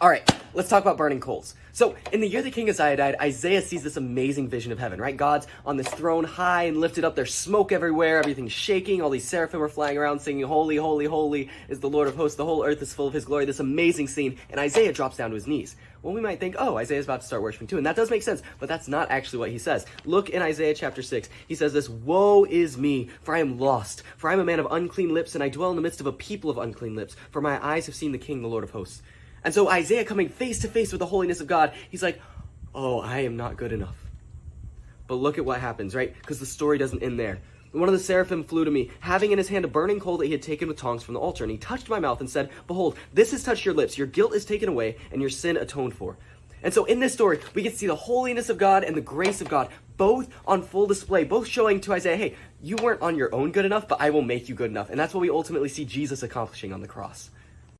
All right, let's talk about burning coals. So, in the year that King Uzziah died, Isaiah sees this amazing vision of heaven, right? God's on this throne high and lifted up. There's smoke everywhere. Everything's shaking. All these seraphim are flying around singing, "Holy, holy, holy is the Lord of hosts. The whole earth is full of his glory." This amazing scene. And Isaiah drops down to his knees. Well, we might think, oh, Isaiah's about to start worshiping too. And that does make sense, but that's not actually what he says. Look in Isaiah chapter 6. He says this, "Woe is me, for I am lost. For I am a man of unclean lips, and I dwell in the midst of a people of unclean lips. For my eyes have seen the King, the Lord of hosts." And so Isaiah, coming face to face with the holiness of God, he's like, oh, I am not good enough. But look at what happens, right? Because the story doesn't end there. One of the seraphim flew to me, having in his hand a burning coal that he had taken with tongs from the altar. And he touched my mouth and said, "Behold, this has touched your lips. Your guilt is taken away, and your sin atoned for." And so in this story, we get to see the holiness of God and the grace of God, both on full display, both showing to Isaiah, hey, you weren't on your own good enough, but I will make you good enough. And that's what we ultimately see Jesus accomplishing on the cross.